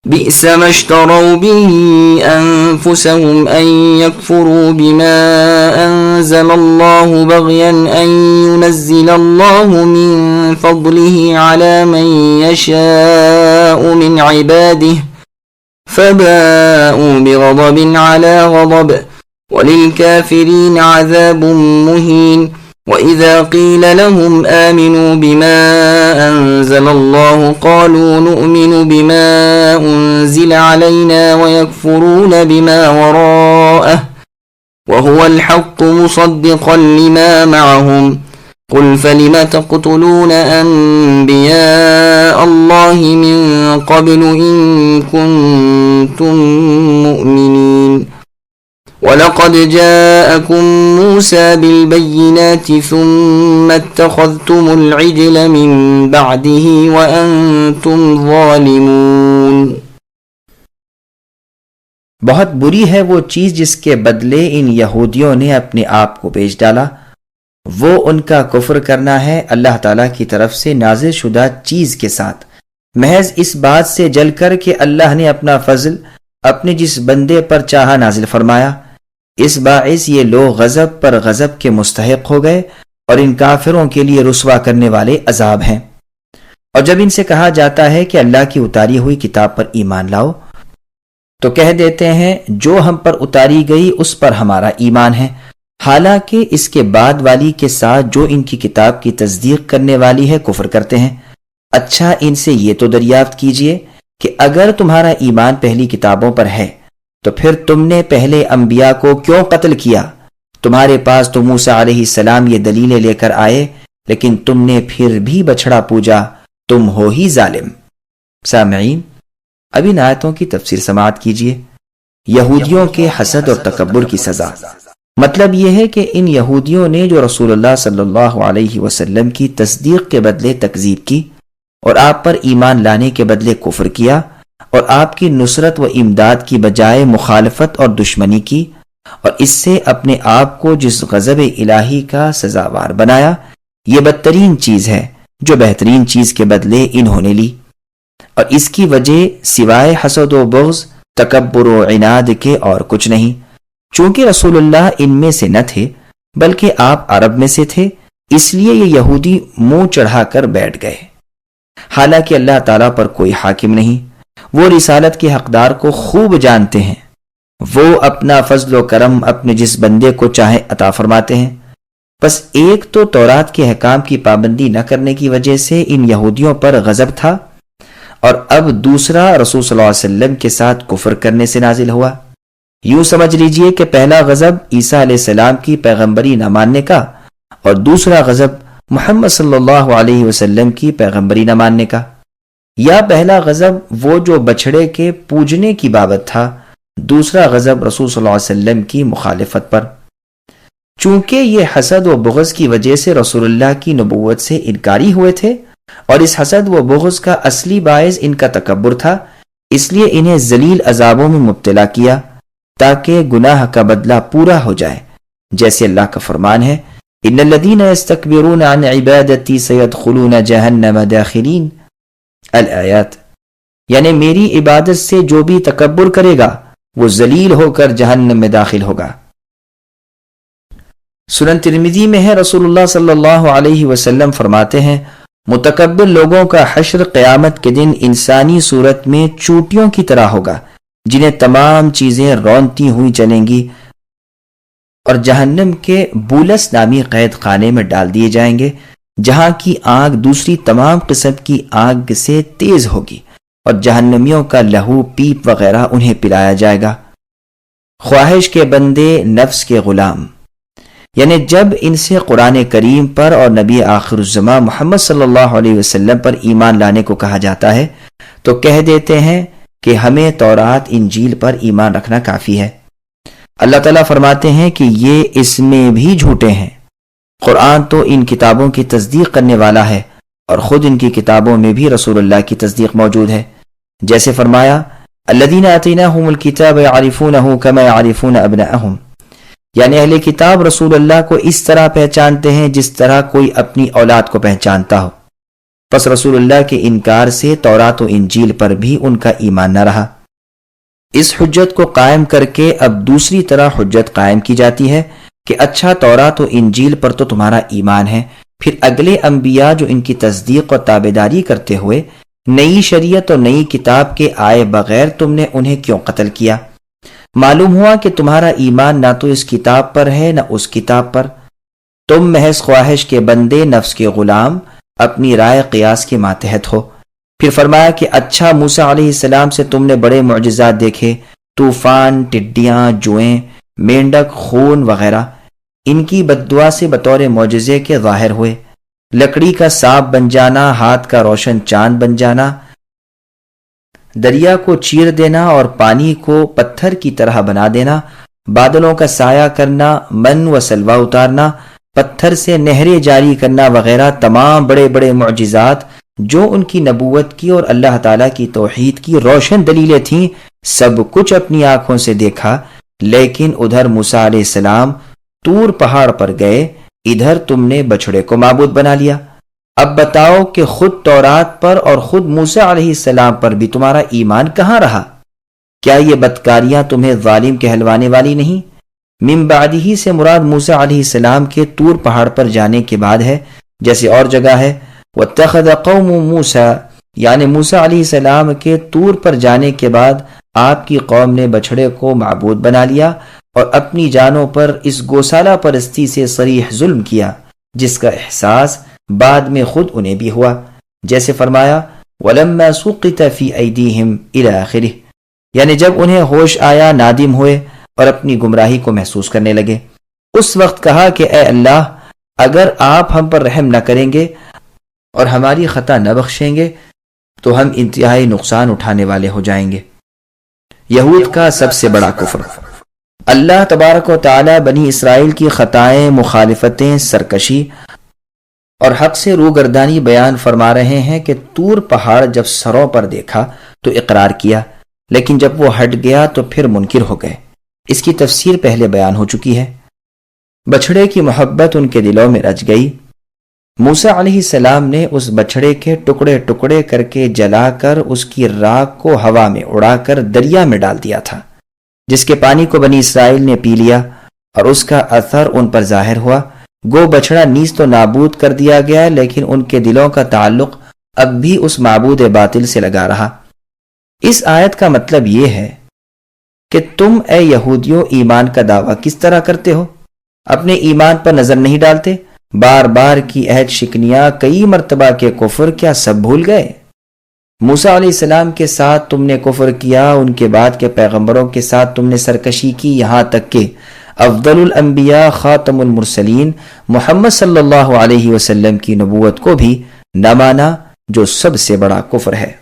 بئس ما اشتروا به أنفسهم أن يكفروا بما أنزل الله بغيا أن ينزل الله من فضله على من يشاء من عباده فباءوا بغضب على غضب وللكافرين عذاب مهين وإذا قيل لهم آمنوا بما أنزل الله قالوا نؤمن بما أنزل علينا ويكفرون بما وراءه وهو الحق مصدقا لما معهم قل فلم تقتلون أنبياء الله من قبل إن كنتم مؤمنين وَلَقَدْ جَاءَكُمْ مُوسَى بِالْبَيِّنَاتِ ثُمَّ اتَّخَذْتُمُ الْعِجْلَ مِنْ بَعْدِهِ وَأَنْتُمْ ظَالِمُونَ۔ بہت بری ہے وہ چیز جس کے بدلے ان یہودیوں نے اپنے آپ کو بیچ ڈالا، وہ ان کا کفر کرنا ہے اللہ تعالیٰ کی طرف سے نازل شدہ چیز کے ساتھ، محض اس بات سے جل کر کہ اللہ نے اپنا فضل اپنے جس بندے پر چاہا نازل فرمایا۔ اس باعث یہ لوگ غضب پر غضب کے مستحق ہو گئے اور ان کافروں کے لیے رسوا کرنے والے عذاب ہیں۔ اور جب ان سے کہا جاتا ہے کہ اللہ کی اتاری ہوئی کتاب پر ایمان لاؤ تو کہہ دیتے ہیں جو ہم پر اتاری گئی اس پر ہمارا ایمان ہے، حالانکہ اس کے بعد والی کے ساتھ جو ان کی کتاب کی تصدیق کرنے والی ہے کفر کرتے ہیں۔ اچھا ان سے یہ تو دریافت کیجئے کہ اگر تمہارا ایمان پہلی کتابوں پر ہے تو پھر تم نے پہلے انبیاء کو کیوں قتل کیا؟ تمہارے پاس تو موسیٰ علیہ السلام یہ دلیلیں لے کر آئے لیکن تم نے پھر بھی بچھڑا پوجا، تم ہو ہی ظالم۔ سامعین، اب ان آیتوں کی تفسیر سماعت کیجیے۔ یہودیوں کے حسد اور تکبر کی سزا۔ مطلب یہ ہے کہ ان یہودیوں نے جو رسول اللہ صلی اللہ علیہ وسلم کی تصدیق کے بدلے تکذیب کی اور آپ پر ایمان لانے کے بدلے کفر کیا اور آپ کی نصرت و امداد کی بجائے مخالفت اور دشمنی کی اور اس سے اپنے آپ کو جس غضب الہی کا سزاوار بنایا، یہ بدترین چیز ہے جو بہترین چیز کے بدلے انہوں نے لی، اور اس کی وجہ سوائے حسد و بغض، تکبر و عناد کے اور کچھ نہیں۔ چونکہ رسول اللہ ان میں سے نہ تھے بلکہ آپ عرب میں سے تھے، اس لیے یہ یہودی منہ چڑھا کر بیٹھ گئے، حالانکہ اللہ تعالیٰ پر کوئی حاکم نہیں، وہ رسالت کے حقدار کو خوب جانتے ہیں، وہ اپنا فضل و کرم اپنے جس بندے کو چاہے عطا فرماتے ہیں۔ بس ایک تو تورات کے احکام کی پابندی نہ کرنے کی وجہ سے ان یہودیوں پر غضب تھا، اور اب دوسرا رسول صلی اللہ علیہ وسلم کے ساتھ کفر کرنے سے نازل ہوا۔ یوں سمجھ لیجئے کہ پہلا غضب عیسیٰ علیہ السلام کی پیغمبری نہ ماننے کا اور دوسرا غضب محمد صلی اللہ علیہ وسلم کی پیغمبری نہ ماننے کا۔ یا پہلا غضب وہ جو بچھڑے کے پوجنے کی بابت تھا، دوسرا غضب رسول صلی اللہ علیہ وسلم کی مخالفت پر۔ چونکہ یہ حسد و بغض کی وجہ سے رسول اللہ کی نبوت سے انکاری ہوئے تھے اور اس حسد و بغض کا اصلی باعث ان کا تکبر تھا، اس لیے انہیں ذلیل عذابوں میں مبتلا کیا تاکہ گناہ کا بدلہ پورا ہو جائے، جیسے اللہ کا فرمان ہے ان الذین یستکبرون عن عبادتی سیدخلون جہنم داخرین الآیات، یعنی میری عبادت سے جو بھی تکبر کرے گا وہ ذلیل ہو کر جہنم میں داخل ہوگا۔ سنن ترمذی میں ہے رسول اللہ صلی اللہ علیہ وسلم فرماتے ہیں متکبر لوگوں کا حشر قیامت کے دن انسانی صورت میں چوٹیوں کی طرح ہوگا جنہیں تمام چیزیں رونتی ہوئی چلیں گی اور جہنم کے بولس نامی قید خانے میں ڈال دیے جائیں گے، جہاں کی آگ دوسری تمام قسم کی آگ سے تیز ہوگی اور جہنمیوں کا لہو پیپ وغیرہ انہیں پلایا جائے گا۔ خواہش کے بندے، نفس کے غلام، یعنی جب ان سے قرآن کریم پر اور نبی آخر الزماں محمد صلی اللہ علیہ وسلم پر ایمان لانے کو کہا جاتا ہے تو کہہ دیتے ہیں کہ ہمیں تورات انجیل پر ایمان رکھنا کافی ہے۔ اللہ تعالیٰ فرماتے ہیں کہ یہ اس میں بھی جھوٹے ہیں، قرآن تو ان کتابوں کی تصدیق کرنے والا ہے اور خود ان کی کتابوں میں بھی رسول اللہ کی تصدیق موجود ہے، جیسے فرمایا الذین آتیناہم الکتاب یعرفونہ کما یعرفون ابناءہم، یعنی اہل کتاب رسول اللہ کو اس طرح پہچانتے ہیں جس طرح کوئی اپنی اولاد کو پہچانتا ہو۔ پس رسول اللہ کے انکار سے تورات و انجیل پر بھی ان کا ایمان نہ رہا۔ اس حجت کو قائم کر کے اب دوسری طرح حجت قائم کی جاتی ہے کہ اچھا تورات و انجیل پر تو تمہارا ایمان ہے، پھر اگلے انبیاء جو ان کی تصدیق و تابعداری کرتے ہوئے نئی شریعت اور نئی کتاب کے آئے بغیر تم نے انہیں کیوں قتل کیا؟ معلوم ہوا کہ تمہارا ایمان نہ تو اس کتاب پر ہے نہ اس کتاب پر، تم محض خواہش کے بندے، نفس کے غلام، اپنی رائے قیاس کے ماتحت ہو۔ پھر فرمایا کہ اچھا موسیٰ علیہ السلام سے تم نے بڑے معجزات دیکھے، طوفان، ٹڈیاں، جوئیں، مینڈک، خون وغیرہ، ان کی بددعا سے بطور معجزے کے ظاہر ہوئے۔ لکڑی کا سانپ بن جانا، ہاتھ کا روشن چاند بن جانا، دریا کو چیر دینا اور پانی کو پتھر کی طرح بنا دینا، بادلوں کا سایہ کرنا، من و سلوہ اتارنا، پتھر سے نہریں جاری کرنا وغیرہ تمام بڑے بڑے معجزات جو ان کی نبوت کی اور اللہ تعالیٰ کی توحید کی روشن دلیلیں تھیں، سب کچھ اپنی آنکھوں سے دیکھا۔ لیکن ادھر موسیٰ علیہ السلام طور پہاڑ پر گئے، ادھر تم نے بچھڑے کو معبود بنا لیا۔ اب بتاؤ کہ خود تورات پر اور خود موسیٰ علیہ السلام پر بھی تمہارا ایمان کہاں رہا؟ کیا یہ بدکاریاں تمہیں ظالم کہلوانے والی نہیں؟ من بعدہ سے مراد موسیٰ علیہ السلام کے طور پہاڑ پر جانے کے بعد ہے، جیسے اور جگہ ہے وَاتَّخَذَ قَوْمُ مُوسَىٰ، یعنی موسیٰ علیہ السلام کے طور پر جانے کے بعد آپ کی قوم نے بچھڑے کو معبود بنا لیا اور اپنی جانوں پر اس گوسالہ پرستی سے صریح ظلم کیا، جس کا احساس بعد میں خود انہیں بھی ہوا، جیسے فرمایا وَلَمَّا سُقِطَ فِي أَيْدِيهِمْ إِلَى آخِرِهِ، یعنی جب انہیں ہوش آیا، نادم ہوئے اور اپنی گمراہی کو محسوس کرنے لگے، اس وقت کہا کہ اے اللہ، اگر آپ ہم پر رحم نہ کریں گے اور ہماری خطا نہ بخشیں گے تو ہم انتہائی نقصان اٹھانے والے ہو جائیں گے۔ یہود کا سب سے بڑا کفر۔ اللہ تبارک و تعالی بنی اسرائیل کی خطائیں، مخالفتیں، سرکشی اور حق سے روگردانی بیان فرما رہے ہیں کہ طور پہاڑ جب سروں پر دیکھا تو اقرار کیا، لیکن جب وہ ہٹ گیا تو پھر منکر ہو گئے۔ اس کی تفسیر پہلے بیان ہو چکی ہے۔ بچھڑے کی محبت ان کے دلوں میں رچ گئی۔ موسیٰ علیہ السلام نے اس بچھڑے کے ٹکڑے ٹکڑے کر کے جلا کر اس کی راکھ کو ہوا میں اڑا کر دریا میں ڈال دیا تھا، جس کے پانی کو بنی اسرائیل نے پی لیا اور اس کا اثر ان پر ظاہر ہوا۔ گو بچھڑا نیز تو نابود کر دیا گیا، لیکن ان کے دلوں کا تعلق اب بھی اس معبود باطل سے لگا رہا۔ اس آیت کا مطلب یہ ہے کہ تم اے یہودیوں ایمان کا دعویٰ کس طرح کرتے ہو؟ اپنے ایمان پر نظر نہیں ڈالتے؟ بار بار کی عہد شکنیاں، کئی مرتبہ کے کفر، کیا سب بھول گئے؟ موسیٰ علیہ السلام کے ساتھ تم نے کفر کیا، ان کے بعد کے پیغمبروں کے ساتھ تم نے سرکشی کی، یہاں تک کہ افضل الانبیاء خاتم المرسلین محمد صلی اللہ علیہ وسلم کی نبوت کو بھی نہ مانا، جو سب سے بڑا کفر ہے۔